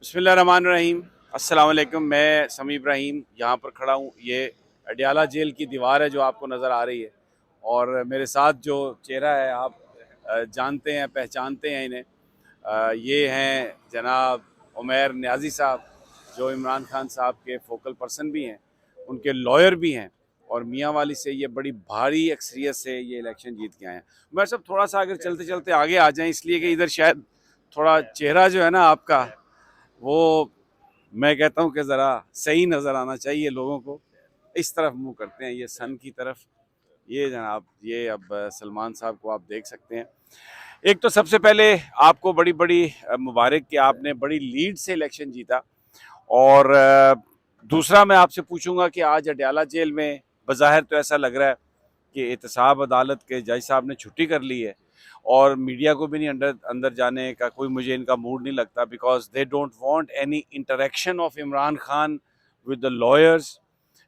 बिस्मिल्लाहिर्रहमानिर्रहीम। अस्सलाम वालेकुम। मैं समी इब्राहिम यहाँ पर खड़ा हूँ। ये अडियाला जेल की दीवार है जो आपको नज़र आ रही है, और मेरे साथ जो चेहरा है आप जानते हैं, पहचानते हैं इन्हें। ये हैं जनाब उमैर नियाज़ी साहब, जो इमरान खान साहब के फोकल पर्सन भी हैं, उनके लॉयर भी हैं, और मियाँ वाली से ये बड़ी भारी अक्सरियत से ये इलेक्शन जीत के आए हैं। मैं सब थोड़ा सा अगर चलते चलते आगे आ जाएं, इसलिए कि इधर शायद थोड़ा चेहरा जो है ना आपका, वो मैं कहता हूँ कि ज़रा सही नज़र आना चाहिए लोगों को। इस तरफ मुंह करते हैं, ये सन की तरफ। ये जनाब, ये अब सलमान साहब को आप देख सकते हैं। एक तो सबसे पहले आपको बड़ी बड़ी मुबारक कि आपने बड़ी लीड से इलेक्शन जीता, और दूसरा मैं आपसे पूछूंगा कि आज अडयाला जेल में बज़ाहिर तो ऐसा लग रहा है कि एहतसाब अदालत के जज साहब ने छुट्टी कर ली है, और मीडिया को भी नहीं अंदर अंदर जाने का कोई मुझे इनका मूड नहीं लगता, because they don't want any interaction of Imran Khan with the lawyers,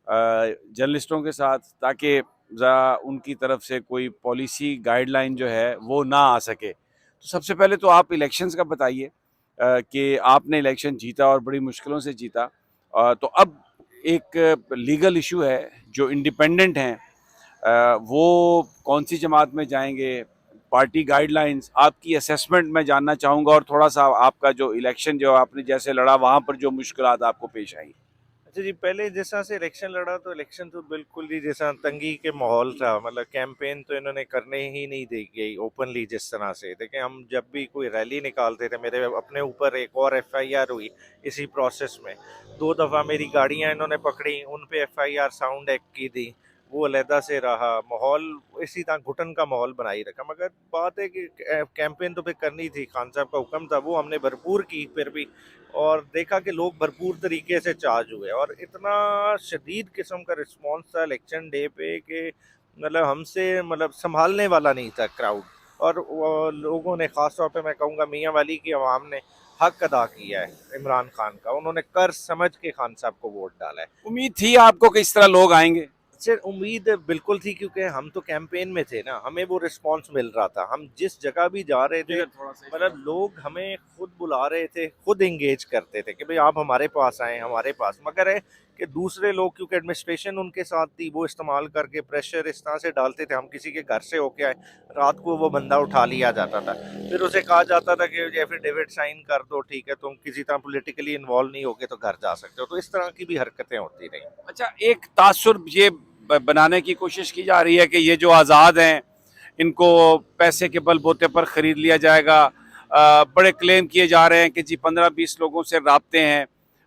जर्नलिस्टों के साथ, ताकि ज़रा उनकी तरफ से कोई पॉलिसी गाइडलाइन जो है वो ना आ सके। तो सबसे पहले तो आप इलेक्शंस का बताइए कि आपने इलेक्शन जीता और बड़ी मुश्किलों से जीता। तो अब एक लीगल इशू है, जो इंडिपेंडेंट हैं वो कौन सी जमात में जाएंगे, पार्टी गाइडलाइंस, आपकी असेसमेंट मैं जानना चाहूँगा, और थोड़ा सा आपका जो इलेक्शन जो आपने जैसे लड़ा वहाँ पर जो मुश्किलात आपको पेश आई। अच्छा जी, पहले जैसा से इलेक्शन लड़ा तो इलेक्शन तो बिल्कुल ही जैसा तंगी के माहौल था। मतलब कैंपेन तो इन्होंने करने ही नहीं दी गई ओपनली। जिस तरह से देखें, हम जब भी कोई रैली निकालते थे, मेरे अपने ऊपर एक और एफआईआर हुई इसी प्रोसेस में। 2 दफ़ा मेरी गाड़ियां इन्होंने पकड़ी, उन पे एफआईआर साउंड एक्ट की थी, वो अलहदा से रहा। माहौल इसी तरह घुटन का माहौल बनाई रखा। मगर बात है कि कैंपेन तो फिर करनी थी, खान साहब का हुक्म था, वो हमने भरपूर की फिर भी। और देखा कि लोग भरपूर तरीके से चार्ज हुए, और इतना शदीद किस्म का रिस्पांस था इलेक्शन डे पे कि मतलब हमसे मतलब संभालने वाला नहीं था क्राउड। और लोगों ने, ख़ास तौर पे मैं कहूँगा मियाँ वाली की आवाम ने हक अदा किया है इमरान खान का। उन्होंने कर समझ के खान साहब को वोट डाला है। उम्मीद थी आपको कि इस तरह लोग आएंगे? सर, उम्मीद बिल्कुल थी, क्योंकि हम तो कैंपेन में थे ना, हमें वो रिस्पांस मिल रहा था। हम जिस जगह भी जा रहे थे, मतलब लोग हमें खुद बुला रहे थे, खुद एंगेज करते थे कि भाई आप हमारे पास आए, हमारे पास। मगर है कि दूसरे लोग, क्योंकि एडमिनिस्ट्रेशन उनके साथ थी, वो इस्तेमाल करके प्रेशर इस तरह से डालते थे। हम किसी के घर से होके आए, रात को वो बंदा उठा लिया जाता था, फिर उसे कहा जाता था कि एफिडेविट साइन कर दो, ठीक है, तुम किसी तरह पोलिटिकली इन्वॉल्व नहीं होगे तो घर जा सकते हो। तो इस तरह की भी हरकतें होती रही। अच्छा, एक तासुर ये बनाने की कोशिश की जा रही है कि ये जो आज़ाद हैं इनको पैसे के बलबूते पर ख़रीद लिया जाएगा। बड़े क्लेम किए जा रहे हैं कि जी 15-20 लोगों से राब्ते हैं।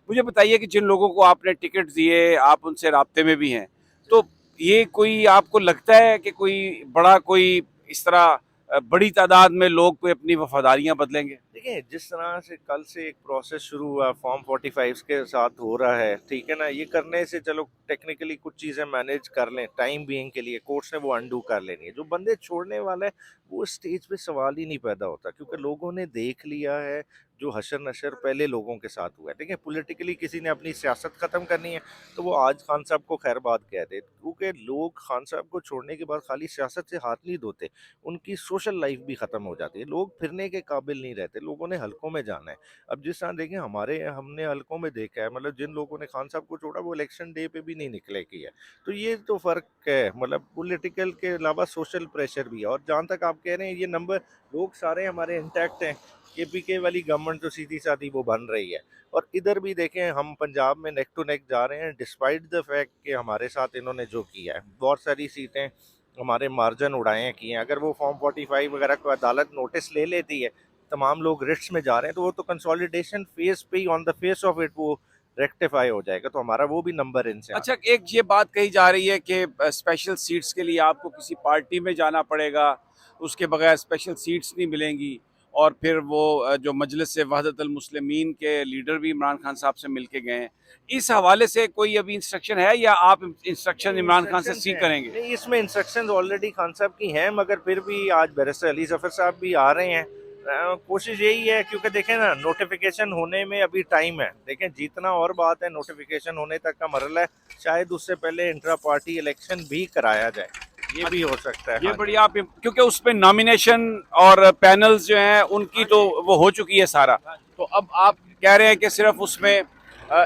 मुझे बताइए कि जिन लोगों को आपने टिकट दिए, आप उनसे राब्ते में भी हैं, तो ये कोई आपको लगता है कि कोई बड़ा कोई इस तरह बड़ी तादाद में लोग कोई अपनी वफादारियां बदलेंगे? देखिए, जिस तरह से कल से एक प्रोसेस शुरू हुआ फॉर्म 45 के साथ हो रहा है, ठीक है ना, ये करने से चलो टेक्निकली कुछ चीज़ें मैनेज कर लें टाइम बीइंग के लिए, कोर्ट ने वो अंडू कर लेनी है। जो बंदे छोड़ने वाला है, वो स्टेज पे सवाल ही नहीं पैदा होता, क्योंकि लोगों ने देख लिया है जो हशर नशर पहले लोगों के साथ हुआ है। देखिए, पॉलिटिकली किसी ने अपनी सियासत ख़त्म करनी है तो वो आज खान साहब को खैर बात कह दे, क्योंकि लोग खान साहब को छोड़ने के बाद खाली सियासत से हाथ नहीं धोते, उनकी सोशल लाइफ भी ख़त्म हो जाती है। लोग फिरने के काबिल नहीं रहते, लोगों ने हलकों में जाना है। अब जिस तरह देखें, हमने हलकों में देखा है, मतलब जिन लोगों ने खान साहब को छोड़ा वो इलेक्शन डे पे भी नहीं निकले की है। तो ये तो फ़र्क है, मतलब पॉलिटिकल के अलावा सोशल प्रेशर भी है। और जहाँ तक आप कह रहे हैं ये नंबर, लोग सारे हमारे इंटैक्ट हैं। केपीके वाली गवर्नमेंट तो सीधी साधी वो बन रही है। और इधर भी देखें, हम पंजाब में नेक टू नेक जा रहे हैं, डिस्पाइट द फैक्ट कि हमारे साथ इन्होंने जो किया है, बहुत सारी सीटें हमारे मार्जिन उड़ाए किए हैं। अगर वो फॉर्म 45 वगैरह को अदालत नोटिस ले लेती है, तमाम लोग रिट्स में जा रहे हैं, तो वो तो कंसोलिडेशन फेस पे ही, on the face of it, वो रेक्टिफाई हो जाएगा। तो हमारा वो भी नंबर इनसे अच्छा, एक ये बात कही जा रही है कि स्पेशल सीट्स के लिए आपको किसी पार्टी में जाना पड़ेगा, उसके बगैर स्पेशल सीट्स नहीं मिलेंगी, और फिर वो जो मजलिस से वहदतुल मुस्लिमीन के लीडर भी इमरान खान साहब से मिल के गए हैं। इस हवाले से कोई अभी इंस्ट्रक्शन है, या आप इंस्ट्रक्शन नहीं, इमरान खान से इंस्ट्रक्शंस सीख हैं। करेंगे? नहीं, इसमें इंस्ट्रक्शंस ऑलरेडी खान साहब की हैं, मगर फिर भी आज बैरिस्टर अली जफर साहब भी आ रहे हैं। कोशिश यही है, क्योंकि देखें ना, नोटिफिकेशन होने में अभी टाइम है। देखें, जीतना और बात है, नोटिफिकेशन होने तक का मरहला है। शायद उससे पहले इंट्रा पार्टी इलेक्शन भी कराया जाए, ये भी हो सकता है। ये हाँ जी। बढ़िया, आप क्योंकि उस पर नॉमिनेशन और पैनल्स जो हैं उनकी हाँ तो जी। वो हो चुकी है सारा। तो अब आप कह रहे हैं कि सिर्फ उसमें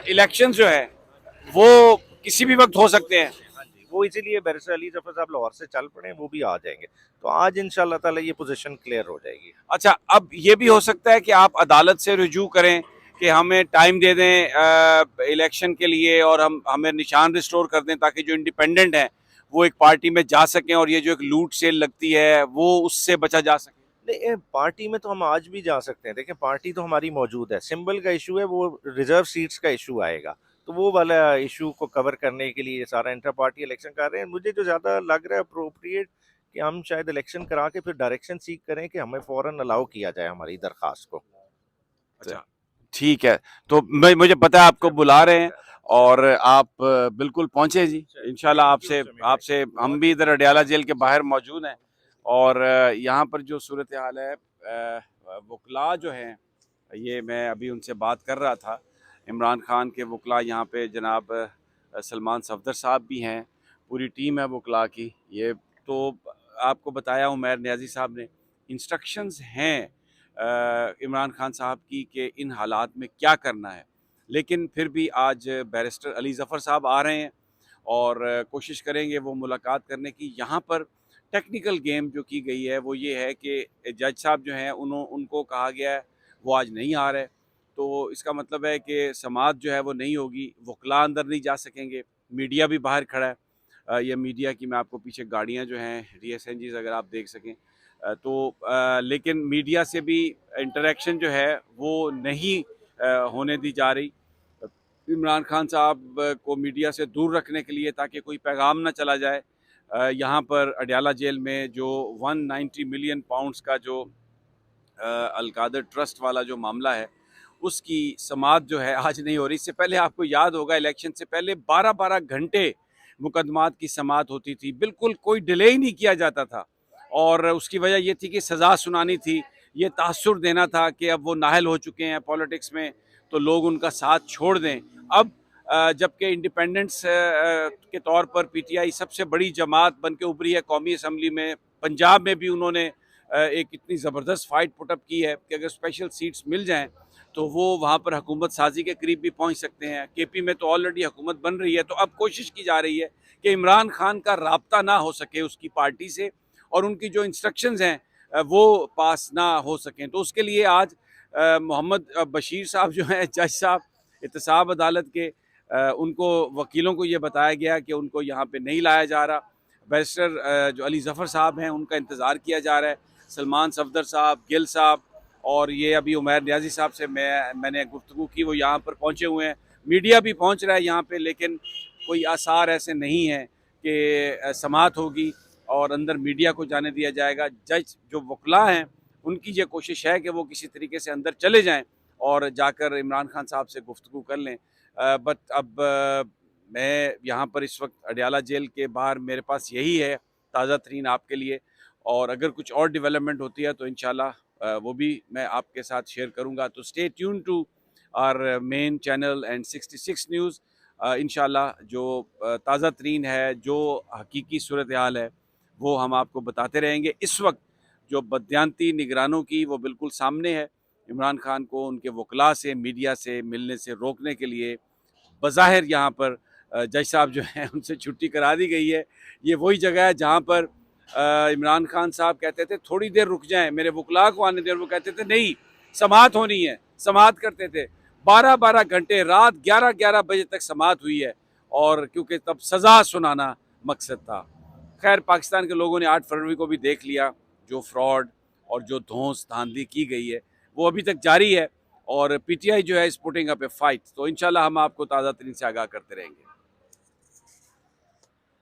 इलेक्शन जो है वो किसी भी वक्त हो सकते हैं। हाँ जी, वो इसीलिए बैरिस्टर अली जफर साहब लाहौर से चल पड़े, वो भी आ जाएंगे, तो आज इंशाल्लाह ताला ये पोजीशन क्लियर हो जाएगी। अच्छा, अब ये भी हो सकता है कि आप अदालत से रुजू करें कि हमें टाइम दे दें इलेक्शन के लिए, और हमें निशान रिस्टोर कर दें ताकि जो इंडिपेंडेंट है वो एक पार्टी में जा सकें, और ये जो एक लूट सेल लगती है वो उससे बचा जा सके। नहीं, पार्टी में तो हम आज भी जा सकते हैं, देखिए पार्टी तो हमारी मौजूद है, सिंबल का इशू है, वो रिजर्व सीट्स का इशू आएगा, तो वो वाला इशू को कवर करने के लिए ये सारा इंटर पार्टी इलेक्शन कर रहे हैं। मुझे जो ज़्यादा लग रहा है अप्रोप्रिएट कि हम शायद इलेक्शन करा के फिर डायरेक्शन सीख करें कि हमें फौरन अलाउ किया जाए हमारी दरखास्त को। अच्छा, ठीक है। तो मुझे पता है आपको बुला रहे हैं, और आप बिल्कुल पहुंचे जी। इंशाल्लाह आपसे आपसे हम भी इधर अडयाला जेल के बाहर मौजूद हैं, और यहाँ पर जो सूरत हाल है, वकला जो हैं, ये मैं अभी उनसे बात कर रहा था, इमरान खान के वकला यहाँ पे जनाब सलमान सफदर साहब भी हैं, पूरी टीम है वकला की। ये तो आपको बताया उमैर न्याजी साहब ने, इंस्ट्रक्शंस हैं इमरान खान साहब की कि इन हालात में क्या करना है। लेकिन फिर भी आज बैरिस्टर अली ज़फ़र साहब आ रहे हैं, और कोशिश करेंगे वो मुलाकात करने की। यहाँ पर टेक्निकल गेम जो की गई है वो ये है कि जज साहब जो हैं उनको कहा गया है वो आज नहीं आ रहे, तो इसका मतलब है कि समाअत जो है वो नहीं होगी, वकला अंदर नहीं जा सकेंगे, मीडिया भी बाहर खड़ा है। ये मीडिया की मैं आपको पीछे गाड़ियाँ जो हैं DSNGs अगर आप देख सकें, लेकिन मीडिया से भी इंटरेक्शन जो है वो नहीं होने दी जा रही। इमरान खान साहब को मीडिया से दूर रखने के लिए, ताकि कोई पैगाम ना चला जाए। यहाँ पर अडयाला जेल में जो 190 मिलियन पाउंड्स का जो अलकादर ट्रस्ट वाला जो मामला है, उसकी समाअत जो है आज नहीं हो रही। इससे पहले आपको याद होगा इलेक्शन से पहले 12-12 घंटे मुकदमात की समाअत होती थी, बिल्कुल कोई डिले ही नहीं किया जाता था, और उसकी वजह ये थी कि सज़ा सुनानी थी, ये तासुर देना था कि अब वो नाहल हो चुके हैं पॉलिटिक्स में, तो लोग उनका साथ छोड़ दें। अब जबकि इंडिपेंडेंस के तौर पर PTI सबसे बड़ी जमात बन के उभरी है कौमी असम्बली में, पंजाब में भी उन्होंने एक इतनी ज़बरदस्त फाइट पुटअप की है कि अगर स्पेशल सीट्स मिल जाएं तो वो वहाँ पर हुकूमत साजी के करीब भी पहुँच सकते हैं। KP में तो ऑलरेडी हुकूमत बन रही है, तो अब कोशिश की जा रही है कि इमरान खान का राब्ता ना हो सके उसकी पार्टी से, और उनकी जो इंस्ट्रक्शंस हैं वो पास ना हो सकें। तो उसके लिए आज मोहम्मद बशीर साहब जो हैं, जज साहब एहतसाब अदालत के, उनको वकीलों को ये बताया गया कि उनको यहाँ पे नहीं लाया जा रहा। बैरिस्टर जो अली ज़फ़र साहब हैं उनका इंतज़ार किया जा रहा है, सलमान सफदर साहब, गिल साहब, और ये अभी उमैर न्याजी साहब से मैंने गुफ्तगू की, वो यहाँ पर पहुँचे हुए हैं। मीडिया भी पहुँच रहा है यहाँ पे, लेकिन कोई आसार ऐसे नहीं हैं कि समाअत होगी और अंदर मीडिया को जाने दिया जाएगा। जज जो वकला हैं उनकी ये कोशिश है कि वो किसी तरीके से अंदर चले जाएँ और जाकर इमरान खान साहब से गुफ्तगू कर लें। बट अब मैं यहाँ पर इस वक्त अडयाला जेल के बाहर, मेरे पास यही है ताज़ा तरीन आपके लिए, और अगर कुछ और डेवलपमेंट होती है तो इंशाल्लाह वो भी मैं आपके साथ शेयर करूँगा। तो stay tune to our main channel and 66 news. इंशाल्लाह जो ताज़ा तरीन है, जो हकीकी सूरत हाल है, वो हम आपको बताते रहेंगे। इस वक्त जो बदयांती निगरानों की वो बिल्कुल सामने है। इमरान खान को उनके वकला से, मीडिया से मिलने से रोकने के लिए बज़ाहिर यहाँ पर जज साहब जो हैं उनसे छुट्टी करा दी गई है। ये वही जगह है जहाँ पर इमरान खान साहब कहते थे थोड़ी देर रुक जाएं, मेरे वकला को आने दें, वो कहते थे नहीं, समाअत होनी है, समाअत करते थे। 12-12 घंटे, रात 11-11 बजे तक समाअत हुई है, और क्योंकि तब सज़ा सुनाना मकसद था। खैर, पाकिस्तान के लोगों ने 8 फरवरी को भी देख लिया, जो फ्रॉड और जो धौंस धांधली की गई है वो अभी तक जारी है, और PTI जो है इस पुटिंग अप ए फाइट। तो इंशाल्लाह हम आपको ताज़ा तरीन से आगाह करते रहेंगे।